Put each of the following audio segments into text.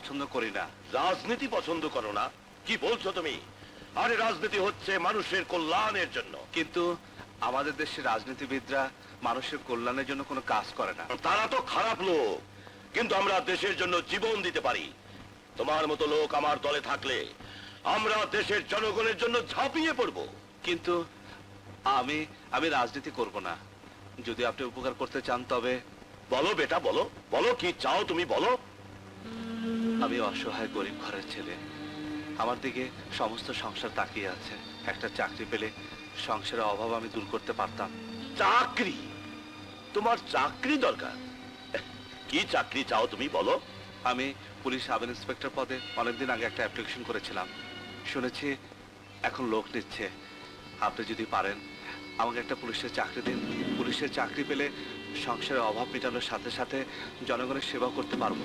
পছন্দ করি না। রাজনীতি পছন্দ করো না? কি বলছো তুমি? আরে রাজনীতি হচ্ছে মানুষের কল্যাণের জন্য। কিন্তু আমাদের দেশের রাজনীতিবিদরা মানুষের কল্যাণের জন্য কোনো কাজ করে না। তারা তো খারাপ লোক, কিন্তু আমরা দেশের জন্য জীবন দিতে পারি। তোমার মতো লোক আমার দলে থাকলে আমরা দেশের জনগণের জন্য ঝাঁপিয়ে পড়ব। কিন্তু আমি রাজনীতি করব না। যদি আপনি উপকার করতে চান তবে। বলো বেটা, বলো বলো, কি চাও তুমি বলো। আমি অসহায় গরিব ঘরের ছেলে, আমার দিকে সমস্ত সংসার তাকিয়ে আছে। একটা চাকরি পেলে সংসারের অভাব আমি দূর করতে পারতাম। চাকরি? তোমার চাকরি দরকার? কি চাকরি চাও তুমি বলো। আমি পুলিশ সাব ইন্সপেক্টর পদে অনেকদিন আগে একটা অ্যাপ্লিকেশন করেছিলাম। শুনেছি এখন লোক নিচ্ছে। আপনি যদি পারেন আমাকে একটা পুলিশের চাকরি দিন। পুলিশের চাকরি পেলে সংসারের অভাব মেটানোর সাথে সাথে জনগণের সেবা করতে পারবো।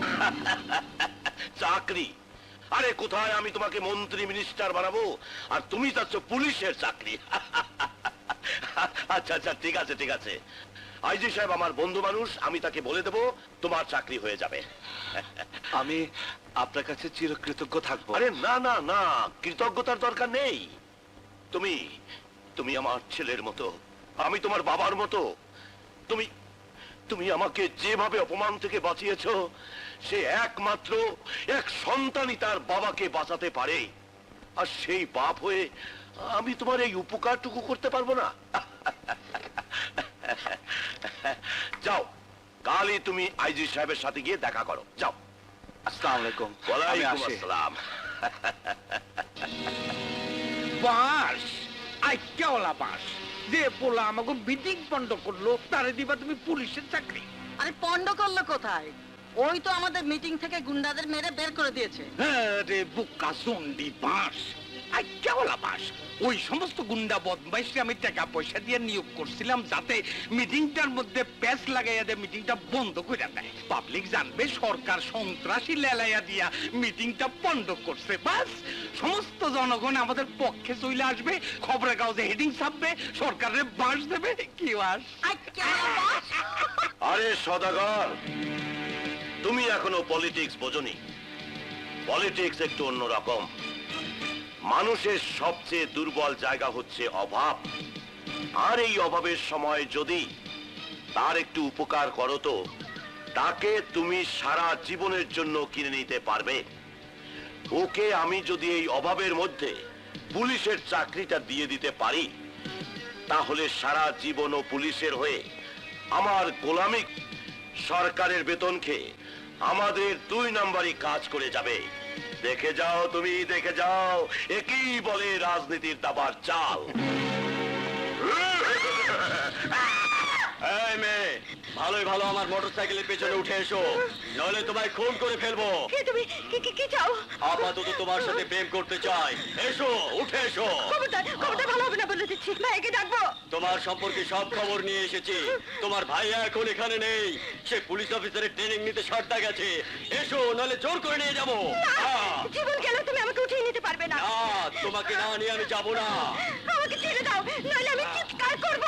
চাকরি? আরে কোথায় আমি তোমাকে মন্ত্রী মিনিস্টার বানাবো, আর তুমি চাচ্ছ পুলিশের চাকরি? আচ্ছা আচ্ছা, ঠিক আছে ঠিক আছে। আইজি সাহেব আমার বন্ধু মানুষ, আমি তাকে বলে দেবো তোমার চাকরি হয়ে যাবে। আমি আপনার কাছে চিরকৃতজ্ঞ থাকবো। আরে না না না, কৃতজ্ঞতার দরকার নেই। তুমি তুমি আমার ছেলের মতো, আমি তোমার বাবার মতো। তুমি তুমি আমাকে যেভাবে অপমান থেকে বাঁচিয়েছো, সে একমাত্র এক সন্তানই তার বাবাকে বাঁচাতে পারে। আর সেই বাপ হয়ে আমি তোমার এই উপকারটুকু করতে পারবো না? যাও, কালই তুমি আইজি সাহেবের সাথে গিয়ে দেখা করো, যাও। আসসালামু আলাইকুম। ওয়ালাইকুম আসসালাম। বাস আইক্যাওয়ালা বাস যে পোলা আমাকে মিটিং বন্ধ করলো, তারে দিবা তুমি পুলিশের চাকরি? আরে পন্ড করলো কোথায়? ওই তো আমাদের মিটিং থেকে গুন্ডাদের মেরে বের করে দিয়েছে। হ্যাঁ রে বুকা জন্ডি বাস, আইক্যাওয়ালা বাস। ওই সমস্ত গুন্ডা বদমাইশে আমি টাকা পয়সা দিয়ে নিয়োগ করছিলাম যাতে মিটিংটার মধ্যে প্যাচ লাগাইয়া দিয়ে মিটিংটা বন্ধ করে দেয়। পাবলিক জানবে সরকার সন্ত্রাসী লেলাইয়া দিয়া মিটিংটা বন্ধ করছে। বাস সমস্ত জনগণ আমাদের পক্ষে চলে আসবে, খবরের কাগজে হেডিং ছাপবে, সরকারের বাস দেবে। কি বাস? আরে সদাগর, তুমি এখনো পলিটিক্স বোঝনি। পলিটিক্স একটু অন্যরকম। মানুষের সবচেয়ে দুর্বল জায়গা হচ্ছে অভাব। আর এই অভাবের সময় যদি তার একটু উপকার করো, তো তাকে তুমি সারা জীবনের জন্য কিনে নিতে পারবে। ওকে আমি যদি এই অভাবের মধ্যে পুলিশের চাকরিটা দিয়ে দিতে পারি, তাহলে সারা জীবন ও পুলিশের হয়ে আমার গোলামি সরকারের বেতন খেয়ে আমাদের 2 নাম্বারই কাজ করে যাবে। দেখে যাও, তুমি দেখে যাও, একই বলে রাজনীতির দাবার চাল। এই মেয়ে, ভালোই ভালো আমার মোটরসাইকেলের পেছনে উঠে এসো, নইলে তোমায় খুন করে ফেলবো। তুমি কি চাও? আপাতত তোমার সাথে প্রেম করতে চাই। এসো, উঠে এসো। খবরদার ভালো হবে না বলে দিচ্ছি। ভাইকে ডাকবো। তোমার সম্পর্কে সব খবর নিয়ে এসেছি। তোমার ভাইয়া এখন এখানে নেই, সে পুলিশ অফিসারের ট্রেনিং নিতে সর্দা গেছে। এসো, নাহলে জোর করে নিয়ে যাবো। জীবন গেলে তুমি আমাকে উঠিয়ে নিতে পারবে না। না, তোমাকে না নিয়ে আমি যাবো না। আমাকে ছেড়ে দাও, নইলে আমি চিৎকার করব।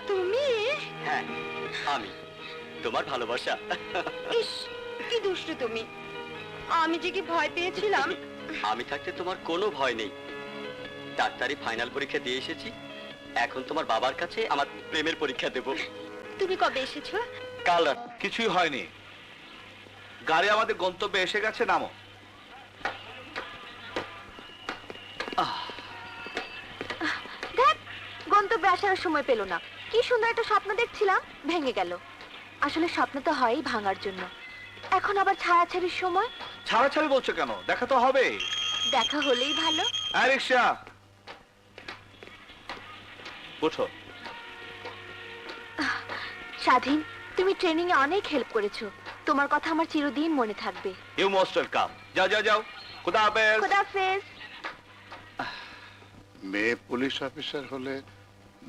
তুমি? হ্যাঁ, আমি তোমার ভালোবাসা। ইস, কি দুষ্টু তুমি। আমি যে কি ভয় পেয়েছিলাম। আমি থাকতে তোমার কোনো ভয় নেই। ডাক্তারি ফাইনাল পরীক্ষা দিয়ে এসেছি, এখন তোমার বাবার কাছে আমার প্রেমের পরীক্ষা দেব। তুমি কবে এসেছো? কাল রাত। কিছুই হয়নি, গাড়ি আমাদের গন্তব্যে এসে গেছে। নামো। দেখ, গন্তব্যে আসার সময় পেল না। কি সুন্দর একটা স্বপ্ন দেখছিলাম, ভেঙে গেল। আসলে স্বপ্ন তো হয়ই ভাঙার জন্য। এখন আবার ছাড়াছাড়ির সময়। ছাড়াছাড়ি বলছো কেন? দেখা তো হবে। দেখা হলেই ভালো। রিক্সা ওঠো। স্বাধীন, তুমি ট্রেনিং এ অনেক হেল্প করেছো। তোমার কথা আমার চিরদিন মনে থাকবে। You most welcome. যাও যাও যাও, খুদা হাফেজ। খোদা হাফেজ। মেয়ে পুলিশ অফিসার হলে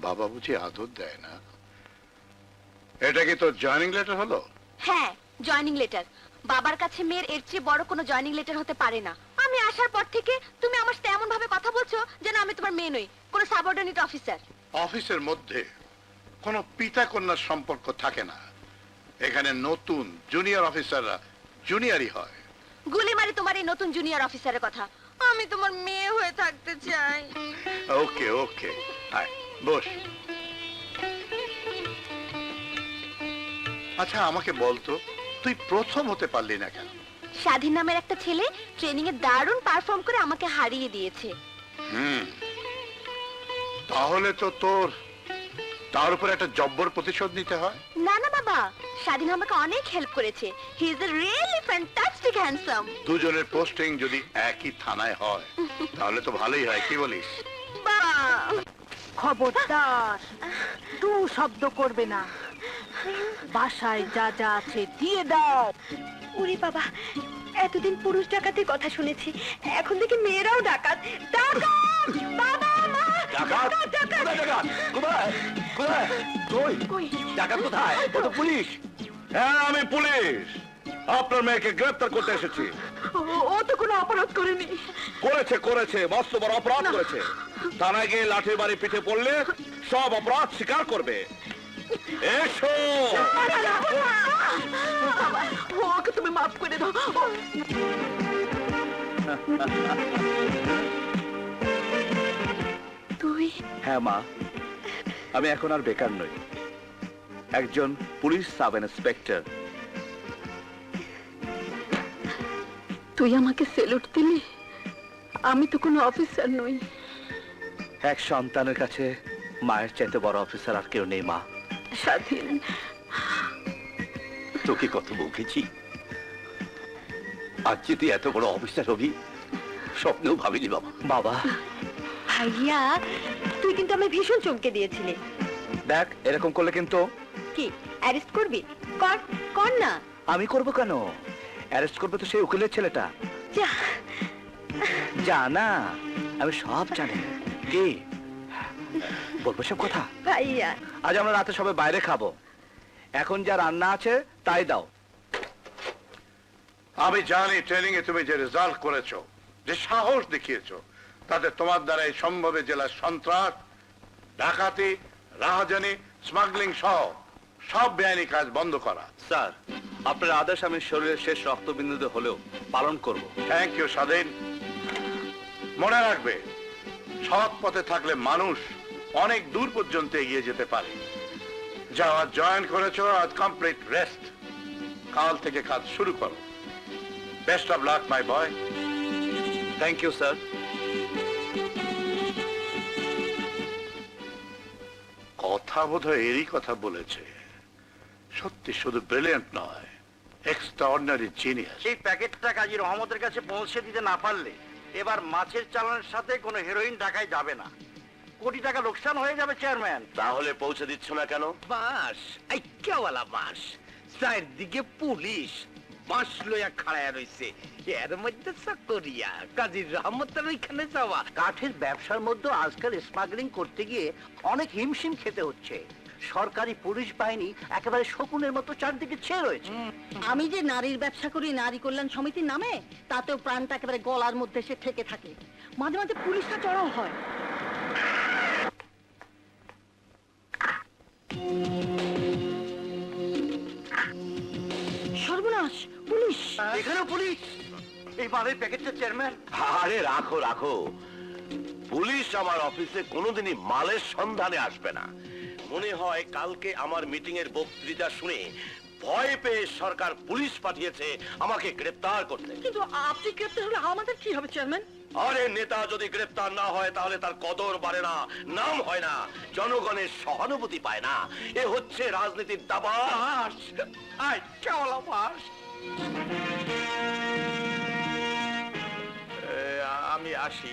বাবা বুঝি আদর দেয় না? এটা কি তোর জয়েনিং লেটার হলো? হ্যাঁ, জয়েনিং লেটার। বাবার কাছে মেয়ের এর চেয়ে বড় কোনো জয়েনিং লেটার হতে পারে না। আমি আসার পর থেকে তুমি আমার সাথে এমন ভাবে কথা বলছো যেন আমি তোমার মেয়ে নই, কোনো সাবঅর্ডিনেট অফিসার। অফিসের মধ্যে কোনো পিতা কন্যার সম্পর্ক থাকে না। এখানে নতুন জুনিয়র অফিসাররা জুনিয়রই হয়। গুলি মারি তোমার এই নতুন জুনিয়র অফিসারের কথা। আমি তোমার মেয়ে হয়ে থাকতে চাই। ওকে ওকে, আয় বস। আচ্ছা আমাকে বলতো, তুই প্রথম হতে পারলি না কেন? স্বাধীন নামের একটা ছেলে ট্রেনিং এ দারুণ পারফর্ম করে আমাকে হারিয়ে দিয়েছে। তাহলে তো তোর তার উপর একটা জব্বর প্রতিশোধ নিতে হয়। না না বাবা, স্বাধীন আমাকে অনেক হেল্প করেছে। He is a really fantastic handsome. দুজনের পোস্টিং যদি একই থানায় হয় তাহলে তো ভালোই হয়, কি বলিস? খবরদার, টু শব্দ করবে না। বাসায় যা যা আছে দিয়ে দাও। উরি বাবা, এতদিন পুরুষ ডাকাতের কথা শুনেছি, এখন থেকে মেয়েরাও ডাকাত। ডাকাত বাবা, মা, ডাকাত? কোথায় ডাকাত? কোথায়? কোথায়? কই? ডাকাত কোথায়? ও তো পুলিশ। হ্যাঁ, আমি পুলিশ। আপনার মেয়েকে গ্রেফতার করতে এসেছি। ও তো কোনো অপরাধ করেনি। করেছে, মস্ত বড় অপরাধ করেছে। থানায় গিয়ে লাঠির বাড়ি পিঠে পড়লে সব অপরাধ স্বীকার করবে। এসো। ওকে তুমি মাফ করে দাও। তুই? হ্যাঁ মা, আমি এখন আর বেকার নই, একজন পুলিশ সাব ইন্সপেক্টর। তুই আমাকে সেলুট দিলি? আমি তো কোনো অফিসার নই। এক সন্তানের কাছে মায়ের চাইতে বড় অফিসার আর কেউ নেই মা। স্বাধীন, তোকে কত বকেছি, আজ যে তুই এত বড় অফিসার হবি স্বপ্নেও ভাবিনি বাবা। বাবা ভাইয়া, তুই কিন্তু আমায় ভীষণ চমকে দিয়েছিলি। দেখ, এরকম করলে কিন্তু। কি অ্যারেস্ট করবি? কর কর না। আমি করব কেন? অ্যারেস্ট করবে তো সেই উকিলের ছেলেটা। যা। জানা, আমি সব জানি। কি বলবো সব কথা? ভাইয়া, আজ আমরা রাতে সবাই বাইরে খাবো, এখন যা রান্না আছে তাই দাও। আমি জানি ট্রেনিং এ তুমি যে রেজাল্ট করেছো, যে সাহস দেখিয়েছো, তাতে তোমার দ্বারা এই সম্ভবে জেলার সন্ত্রাস, ডাকাতি, রাহাজানি, স্মাগলিং সহ সব বেআইনি কাজ বন্ধ করা। স্যার, আপনার আদেশ আমি শরীরের শেষ রক্তবিন্দুতে হলেও পালন করব। থ্যাংক ইউ স্বাধীন। মনে রাখবে, সৎ পথে থাকলে মানুষ অনেক দূর পর্যন্ত এগিয়ে যেতে পারে। যা আজ জয়েন করেছো, আজ কমপ্লিট রেস্ট। কাল থেকে কাজ শুরু করো। Best of luck my boy. Thank you sir. কথা বোধহয় এরই কথা বলেছে। সত্যি শুধু ব্রিলিয়ান্ট নয়, এক্সট্রাঅর্ডিনারি জিনিয়াস। এই প্যাকেটটা কাজী রহমতের কাছে পৌঁছে দিতে না পারলে এবার মাছের চালানের সাথে কোনো হেরোইন ঢাকায় যাবে না। কোটি টাকা লোকসান হয়ে যাবে চেয়ারম্যান। তাহলে পৌঁছে দিচ্ছ না কেন? বাস, আইক্যাওয়ালা বাস, চারদিকে পুলিশ বাঁশ লইয়া খাড়ায়া রইছে, এর মধ্যে চাকরিয়া কাজী রহমতের ওইখানে যাওয়া। কাঠের ব্যবসার মধ্যে আজকাল স্মাগলিং করতে গিয়ে অনেক হিমশিম খেতে হচ্ছে। সরকারি পুলিশ বাহিনী একেবারে শকুনের মতো চারদিকে ছেয়ে রয়েছে। আমি যে নারীর ব্যবসা করি নারী কল্যাণ সমিতির নামে, তাতেও প্রাণটা একেবারে গলার মধ্যে এসে ঠেকে থাকে। মাঝে মাঝে পুলিশটা চড়াও হয়। সর্বনাশ, পুলিশ! এখানেও পুলিশ! এই মালের প্যাকেটটা চেয়ারম্যান। আরে রাখো রাখো, পুলিশ আমার অফিসে কোনোদিনই মালের সন্ধানে আসবে না। মনে হয় কালকে আমার মিটিং এর বক্তৃতা শুনে ভয় পেয়ে সরকার পুলিশ পাঠিয়েছে আমাকে গ্রেফতার করতে। কিন্তু আপনি গ্রেপ্তার হলে আমাদের কি হবে চেয়ারম্যান? আরে নেতা যদি গ্রেফতার না হয় তাহলে তার কদর বাড়ে না, নাম হয় না, জনগণের সহানুভূতি পায় না। এ হচ্ছে রাজনীতির দাবা। বাস, আইক্যাওয়ালা বাস। আমি আসি।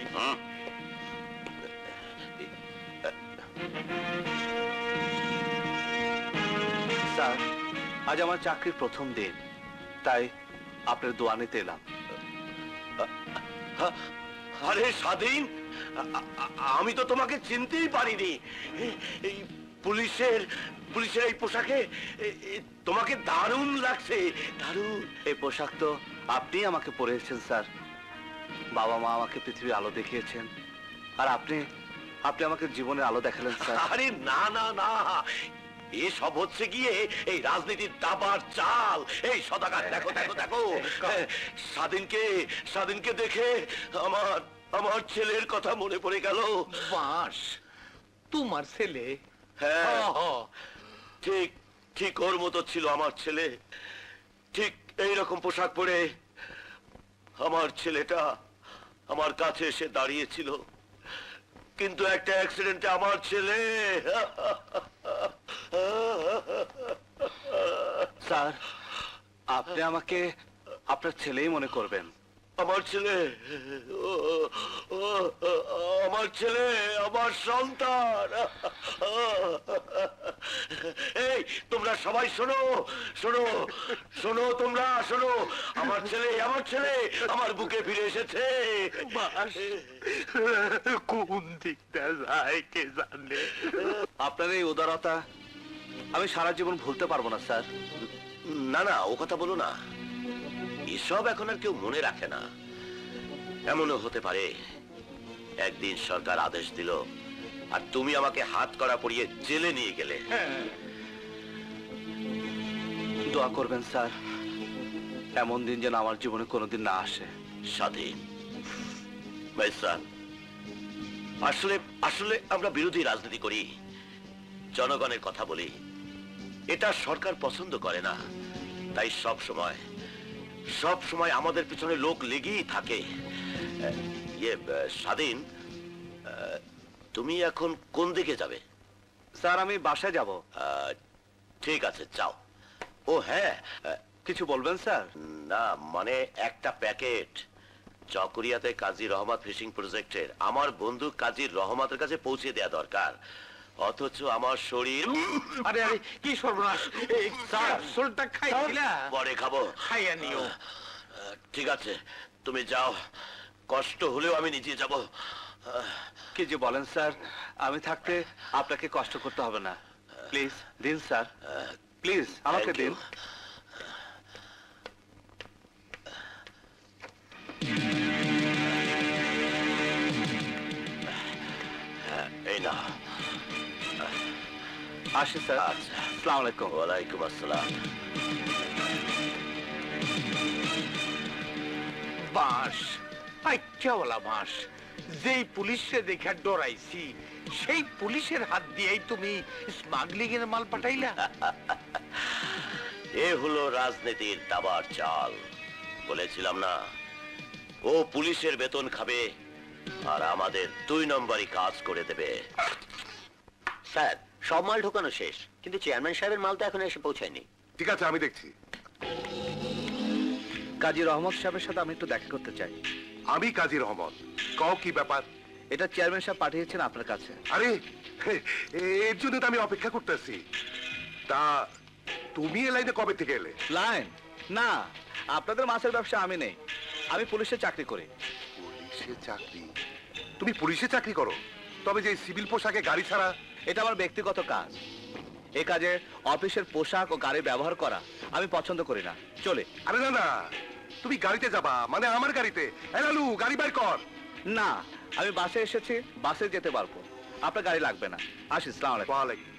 স্যার, আজ আমার চাকরির প্রথম দিন, তাই আপনার দোয়া নিতে এলাম। আরে স্বাধীন, আমি তো তোমাকে চিনতেই পারিনি। এই পুলিশের এই পোশাকে তোমাকে দারুণ লাগছে, দারুণ। এই পোশাক তো আপনি আমাকে পরিয়েছেন স্যার। বাবা মা আমাকে পৃথিবীর আলো দেখিয়েছেন, আর আপনি আমাকে জীবনের আলো দেখালেন স্যার। আরে না না না, এসব হচ্ছে গিয়ে এই রাজনীতির দাবার চাল। এই সদাগর দেখো দেখো দেখো, স্বাধীনকে দেখে আমার ছেলের কথা মনে পড়ে গেল। বাঁশ তোমার ছেলে? হ্যাঁ, হ, হ। ঠিক ঠিক ওর মতো ছিল আমার ছেলে, ঠিক এইরকম পোশাক পরে আমার ছেলেটা আমার কাছে এসে দাঁড়িয়েছিল, কিন্তু একটা অ্যাক্সিডেন্টে আমার ছেলে স্যার, আপনি আমাকে আপনার ছেলেই মনে করবেন। আমার ছেলে আমার ছেলে, আমার সন্তান। এই তোমরা সবাই শোনো শোনো শোনো, তোমরা শোনো, আমার ছেলে আমার বুকে ফিরে এসেছে। কোন দিকটা যায় কে জানে। আপনার এই উদারতা আমি সারা জীবন ভুলতে পারবো না স্যার। না না, ও কথা বলো না, এসব এখন আর কেউ মনে রাখে না। এমনও হতে পারে একদিন সরকার আদেশ দিল আর তুমি আমাকে হাত করা পরিয়ে জেলে নিয়ে গেলে। দোয়া করবেন স্যার, এমন দিন যেন আমার জীবনে কোনোদিন না আসে। স্বাধীন ভাইসান, আসলে আসলে আমরা বিরোধী রাজনীতি করি, জনগণের কথা বলি, এটা সরকার পছন্দ করে না। তাই সব সময় আমাদের পিছনে লোক লেগেই থাকে। স্বাধীন, তুমি এখন কোন দিকে যাবে? স্যার, আমি বাসায় যাব। ঠিক আছে, যাও। ও হ্যাঁ, কিছু বলবেন স্যার? না মানে একটা প্যাকেট চকরিয়াতে কাজী রহমত ফিশিং প্রজেক্টের আমার বন্ধু কাজী রহমতের কাছে পৌঁছে দেয়া দরকার, অথচ আমার শরীর। আরে আরে কি সর্বনাশ! এই ক্যাপসুলটা খাইছিলা? পরে খাবো। খাইয়া নিও। ঠিক আছে, তুমি যাও, কষ্ট হলেও আমি নিজে যাব। কি যে বলেন স্যার, আমি থাকতে আপনাকে কষ্ট করতে হবে না। প্লিজ দিন স্যার, প্লিজ আমাকে Thank you. দিন। এই না। আসি স্যার। আচ্ছা, আসসালামু আলাইকুম। ওয়ালাইকুম আসসালাম। বাঁশ, আইচ্ছাওয়ালা বাঁশ। যেই পুলিশে দেখে ডরাইছি, সেই পুলিশের হাত দিয়েই তুমি স্মাগলিং এর মাল পাঠাইলা। এ হলো রাজনীতির দাবার চাল। বলেছিলাম না, ও পুলিশের বেতন খাবে আর আমাদের 2 নম্বরই কাজ করে দেবে। স্যার, সব মাল ঢোকানো শেষ, কিন্তু চেয়ারম্যান সাহেবের মাল তো এখন এসে পৌঁছায়নি। ঠিক আছে, আমি দেখছি। কাজী রহমত সাহেবের সাথে আমি একটু দেখা করতে চাই। আমি কাজী রহমত, কও কি ব্যাপার? এটা চেয়ারম্যান সাহেব পাঠিয়েছেন আপনার কাছে। আরে এর জন্য তো আমি অপেক্ষা করতেছি। তা তুমি এ লাইনে কবে থেকে এলে? লাইন না, আপনাদের মাছের ব্যবসা আমি নেই, আমি পুলিশে চাকরি করি। পুলিশে চাকরি? তুমি পুলিশে চাকরি করো? তবে যে সিভিল পোশাকে গাড়ি ছাড়া? এটা আমার ব্যক্তিগত কাজ। এই কাজে অফিসের পোশাক ও গাড়ি ব্যবহার করা আমি পছন্দ করি না। চলে। আরে না না, তুমি গাড়িতে যাবা মানে আমার গাড়িতে। লালু, গাড়ি বাইর কর। না, আমি বাসে এসেছি, বাসে যেতে পারবো, আপনার গাড়ি লাগবে না। আসি, আসসালামু আলাইকুম। ওয়ালাইকুম।